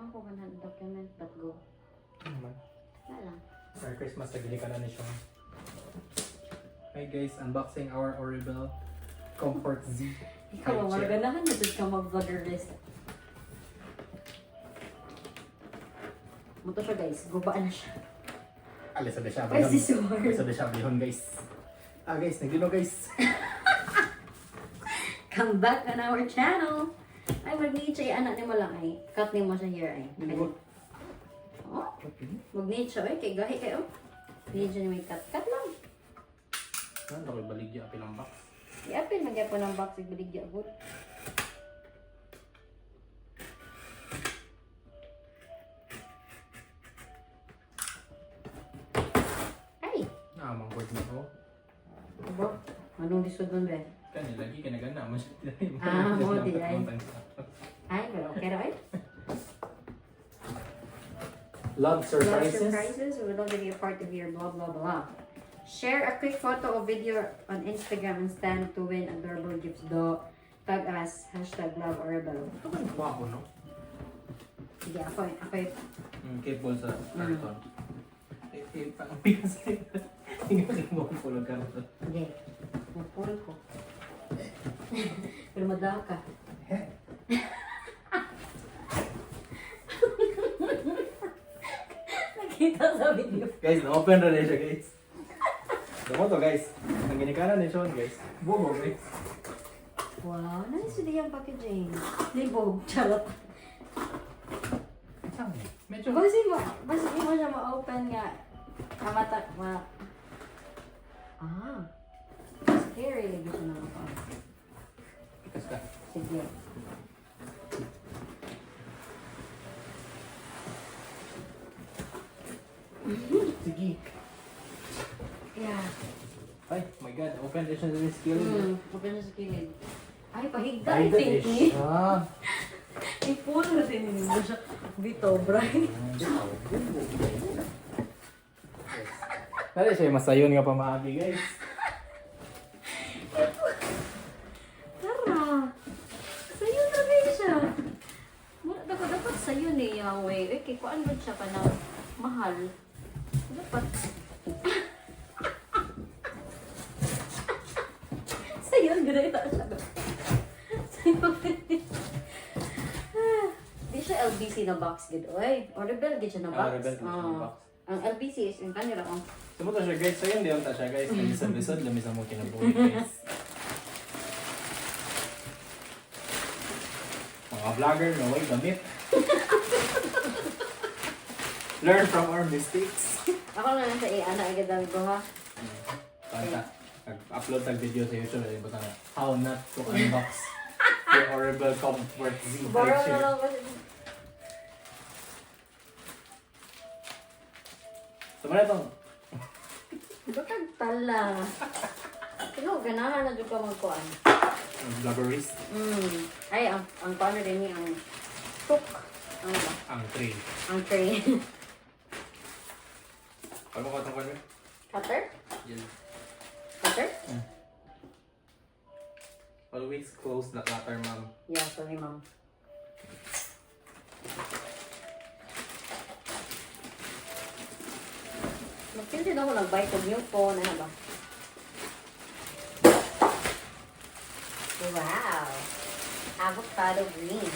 ako 100 document, but go. Ano naman? Wala lang. Merry Christmas, nagili ka na ni Sean. Hi guys, unboxing our Oribel Comfort Z. Ikaw, maganahan na dyan ka mag-vlogger list. Muto siya guys, gubaan na siya. Alisa de siya, Ay, si bihon. Sor. Alisa de siya, bihon guys. Guys, nagdino guys. Come back on our channel. Ay, mag-need siya. Anak ni mo lang ay. Cut ni mo siya here ay. Oh, mag-need siya ay. Kay gahi kayo. Need siya ni may cut. Cut lang. Ano ko'y baligya apilang box? I-apil nagya po ng box. Igbaligya good. Ay! Namang word na ko. Abo, anong lisod nun ba? Kani, lagi ka nagana. Mo di ay. Ay, pero okay ra ay. Love Love surprises. surprises. We would love to be a part of your blah blah blah. Share a quick photo or video on Instagram and stand to win adorable gifts. Tag us #loveorable. Ito ba nakuha ko, no? Sige, ako Cable sa karton. Ang bigas kayo. Tingnan mo kung pulog karton. Hindi. Napul ko. Pero madaw ka. Nakita sa video. Guys, na-open na siya guys. Damo to guys. Ang ginikanan ni Sean guys. Bobo guys. Wow, nice video yung packaging. Libog, charot. Medyo Basta di mo siya ma-open nga. Kamata, scary lagi siya na ako. ikas ka. Sige. Sige. Yeah. Ay, my god. Open na siya sa skill. Open na sa kilid. Ay, pahigda. Ay, I think that is ni. siya. Ipon na din mo siya. Bito, Brian. Dali siya masayon nga pamaagi guys. Tara. Sa'yo na rin siya. Dapat sa'yo ni Yahweh. Eh, kay kuan ba siya ka na mahal? Dapat. Sa'yo, gano'n ito siya. Sa'yo. Di siya LBC na box gid oy. Or rebel gid siya na box. Rebel gid siya na box. Ang LBC is yung kanila oh. Sumuto siya guys. So yun, di ta siya guys. Nag-lisod-lisod. Lamisa mo kinabuhi guys. Mga vlogger na way gamit. Learn from our mistakes. Ako na lang sa ana agad ang ko ha. Kanta. Nag-upload tag video sa YouTube. Ay butang how not to unbox the horrible Comfort Z. Borrow na lang ko. Sama na itong Bakag tala. Ikaw, ganahan na dyan ka magkuhan. vloggerist. Ay, ang paano din niya, ang hook. Ano ba? Ang tray. Ang tray. Ano ka itong kanya? Cutter? Yan. Cutter? Always close the clutter, ma'am. Yeah, sorry ma'am. Mag-feel din ako nag-buy ko new phone. Ano ba? Wow! Avocado green.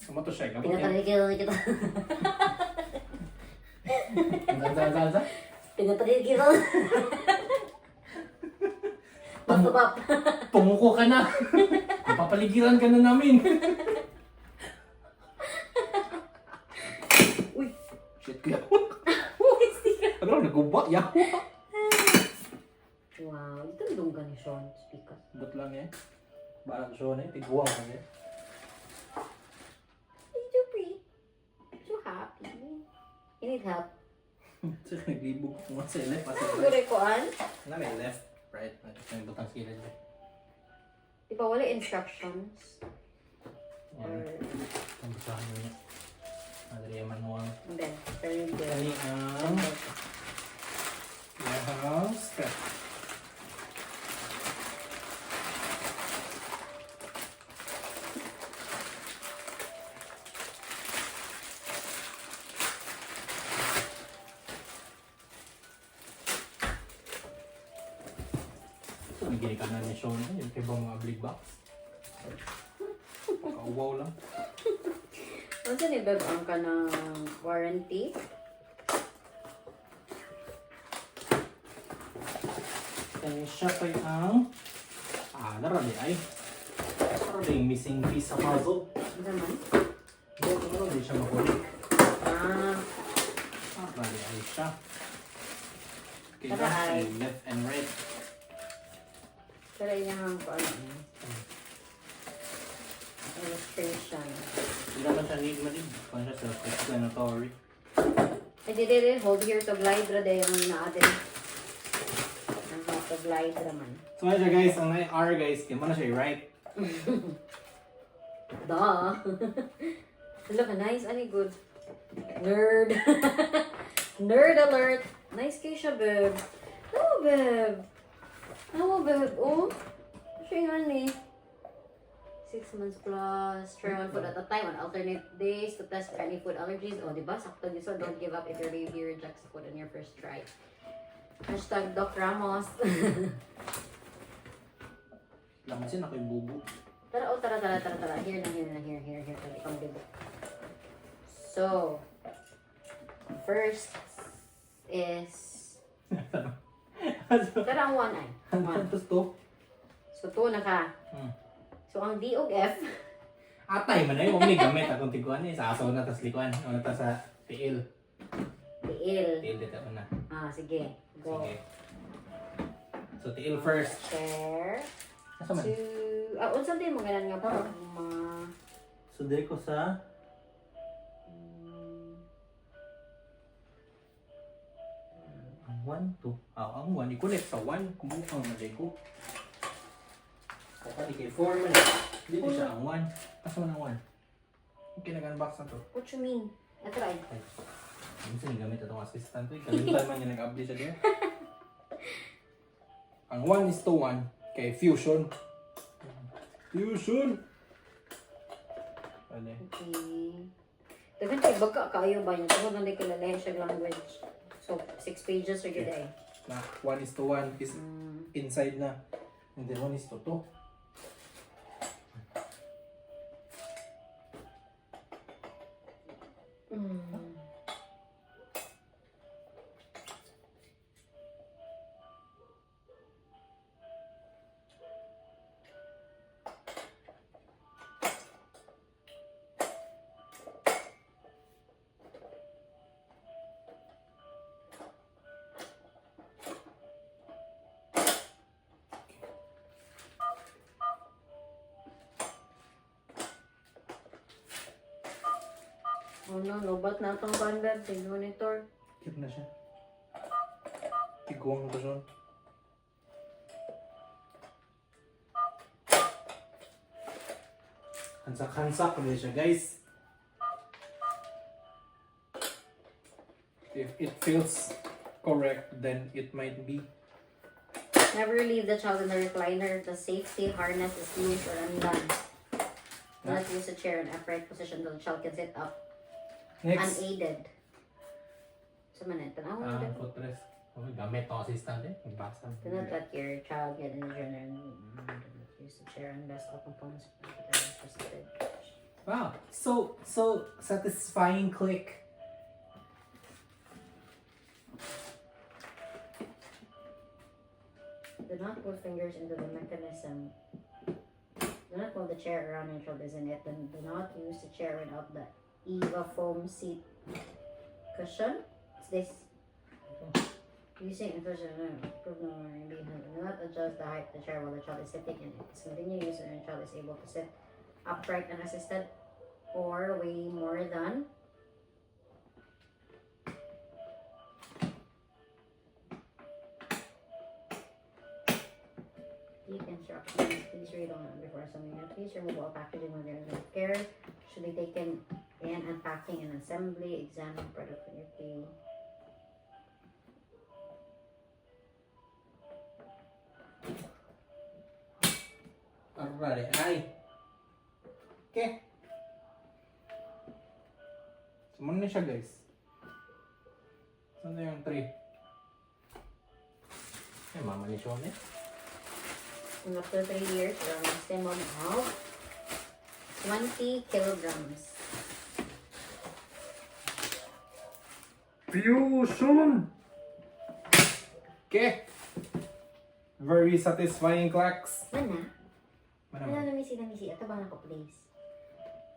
Sama to siya. Kapag Pinataligil kita. Zanza. Pinataligil. Pag-tubap. Tumuko ka na. Papaligiran ka na namin. Uy! Shit kuya. Uy! Ano? Naguba? Yawa. Wow! Ito yung dunggan ni Sean. Speaker. But lang eh. Balang siya na eh. Tiguang ka niya. Are you free? So happy. You need help. So naglibog ko sa left. Gure ko an? Ano may left? Right? May butang sila dyan. Di ba wala instructions? Or... Yan. Ang basahan mo niya. Madali yung manual. Hindi. Very good. Kani ang... Yes. Nagiging ka na ni Sean. Yung kaya ba mga big box? Kauwaw lang. Ano sa ni Beb ang ka ng warranty? Kaya siya pa yung narali ay. Narali yung missing piece sa puzzle. Ano naman? Hindi siya makulit. Narali ay siya. Kaya Tara ay. left and right. Pero yun ang illustration. Hindi naman siya need man din. Kung siya self-explanatory. Eh, di hold here to glide rade yung naatin. Ang how to glide naman. So nga siya guys, ang R guys, di mo na siya right. Duh! Look, nice. Ano good? Nerd! Nerd alert! Nice kayo siya, Beb. Oh, Beb! Oh, Beb. Oh, siya nga ni. 6 months plus. Try one food at a time on alternate days to test for any food allergies. Oh, diba? Sakto niyo. So, don't give up if your baby rejects food on your first try. Hashtag Doc Ramos. Lamansin ako yung bubo. Tara. Here. Tali kang bibo. So, first is... Tara ang one ay. One. Tapos to. So, 2 na ka. So, ang D ug F. Atay man na yun. May gamit akong tiguan eh. Sa asaw na, tas likuan. O na ta sa tiil. Tiil. Tiil dito na. Sige. Go. Sige. So, tiil first. Chair. Asa man? Unsa din mo ganan nga pa? So, diri ko sa... Ang 1, 2. Ang 1. I-connect sa 1. Kumukang maday ko. Kapag ikay 4 man. Dito siya ang 1. Asa man ang 1? Yung kinagan-box na to. What you mean? Ito ay. Minsan gamit itong assistant ko. Kalimutan man niya nag-update siya there. Ang 1 is to 1 kay Fusion. Fusion! Pwede. Okay. Dagan tayo baga kayo ba niya? Tungkol na kilalahin siya language. So, 6 pages or good ay. Na 1 is to 1 is inside na. And then 1 is to 2. Oh no, lobat na itong bandad. Yung monitor. Cute na siya. Tiguang na siya. Hansak-hansak na siya guys. If it feels correct, then it might be. Never leave the child in the recliner. The safety harness is used or undone. Do not use a chair in upright position so the child can sit up. Next. Unaided. Sa manet, tanaw mo dito. Footrest. Gamit ang assistant eh. Magbasa. Do not let your child get injured and use the chair unless all components are adjusted. Wow. So satisfying click. Do not put fingers into the mechanism. Do not move the chair around and child is in it. Then do not use the chair without the Eva foam seat cushion. What's this? Using infusion, do not adjust the height of the chair while the child is sitting in it. Continue using when the child is able to sit upright and assisted or weigh more than deep instructions. Please read on before assembling it. Please remove all packaging when there is no care. Should be taken in unpacking and assembly. Examine product quality. Alright, ay. Okay. Sumunod na siya guys. Saan na yung 3? Ay, mama ni Sean eh. And after 3 years, we're a maximum of 20 kilograms. Fusion! Okay. Very satisfying clacks. Mana? Mana Ano man? namisi. Ito bang nako, please?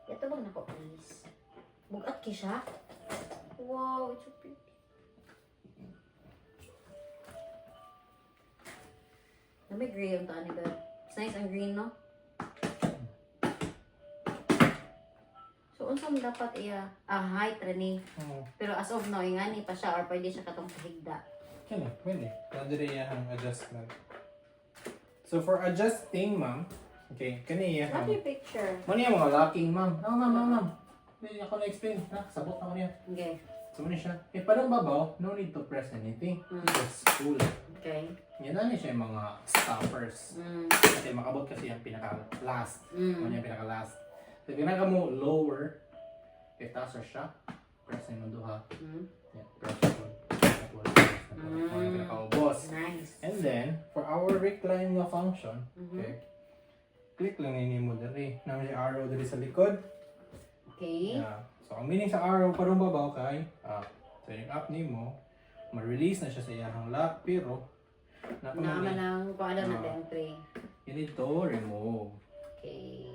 Ito bang nako, please? Bugat ki siya? Wow, it's so pretty. May gray yung tani ba? It's nice ang green, no? So, unsa mo dapat iya? Height rani. Pero as of now, ingani pa siya or pwede siya katong kahigda. Kaya pwede. Pwede rin yung adjustment. So for adjusting, ma'am, okay, kaniya What your picture? Mano yung mga locking, ma'am? Ma'am. Hindi ako na-explain. Sabot ako niya. Okay. So, muna siya. Eh, parang babaw, no need to press anything. Just pull. Okay. Yan na siya yung mga stoppers. Mm. Kasi makabot kasi yung pinaka-last. Ano yung pinaka-last. So, ginagawa mo lower. Okay, taas siya. Press mo duha. Yeah, press mo. Ano yung pinaka-ubos. Nice. And then, for our recline na function, okay, click lang nini mo dali. Naman yung arrow dali sa likod. Okay. Yeah. So, ang meaning sa arrow, parang babaw kay, so yung up ni mo, ma-release na siya sa iyang lock, pero, Naman ang kung ano natin ang tray. you need to remove Okay.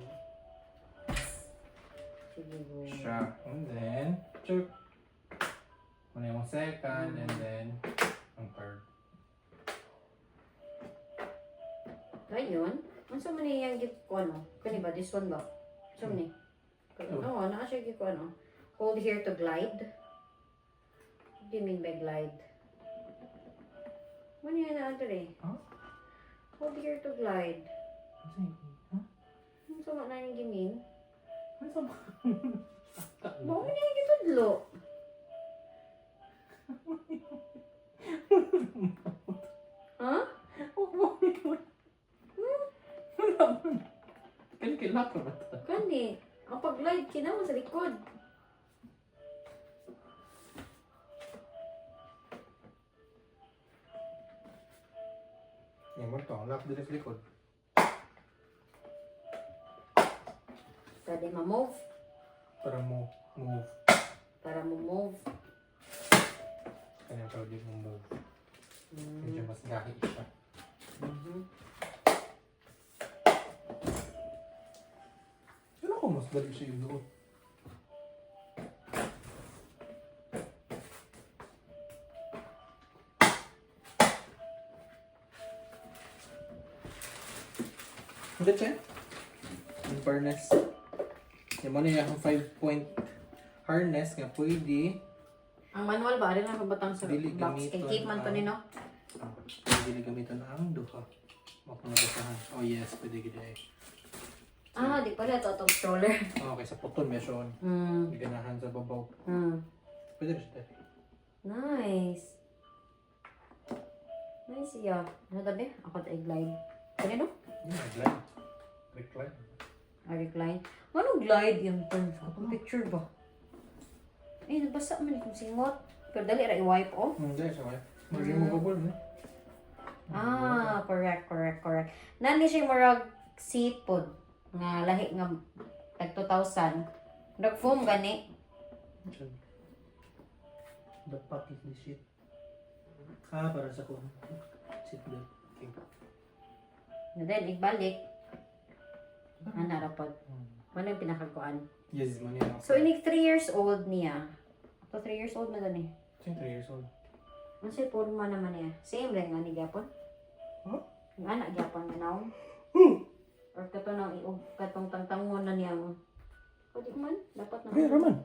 Sige go. siya. And then, chuk. Muna yung second, and then, ang third. Try yun. Ano sa mani yung gift ko ano? Kani ba? This one ba? Sa mani? Oo, naka siya gift ko ano? Hold here to glide. What do you mean by glide? Ano yan na ito eh? Huh? Hold here to glide. Huh? Ano sa mga yung gimin? Ano sa Bakit na yung gitudlo? Ha? Kilak ko ba ito? Kani, ang pag-glide kinawa sa likod. Yan mo ito, ang lock dito sa likod. Pwede ma-move. Para mo move. Para mo-move. Kanya pwede mo move. Medyo mas gahi siya. Sino ko mas dali siya yung doon? Hindi siya? Yung harness. Yung mo na yung 5-point harness nga pwede. Ang manual ba? Rin ang pabatang sa Dili box. Kay gamiton keep man to ang- nino. Pwede gamitin ang duha. Mapangabasahan. Oh yes, pwede gina eh. Ah, di pala ito itong stroller. Okay, sa puton may siya. Ganahan sa babaw. Pwede rin siya. Nice. Nice iya. Ano tabi? Ako tayo glide. Kanino? Yeah, glide. Recline. Recline. Anong glide yung turn? Kapag picture ba? Eh, nabasa man itong singot. Pero dali ra i-wipe off. Hindi, siya kaya. Removable, no? Ah, correct. Nani siya marag seat pod. Nga lahi nga tag 2,000. Nag-foam gani. The pack is the shit. Para sa kung sit down. Okay. And then, igbalik. Narapod. Ano yung pinakakuan? Yes, money na. So, inig 3 years old niya. So, 3 years old na gani. Siya 3 years old. Ano siya forma naman niya? Same rin nga ni Gyapon? Huh? Ang anak Gyapon nga naong? Or kato nang iog katong tangtangon na niya. Pwede man? Dapat na. Okay, Raman.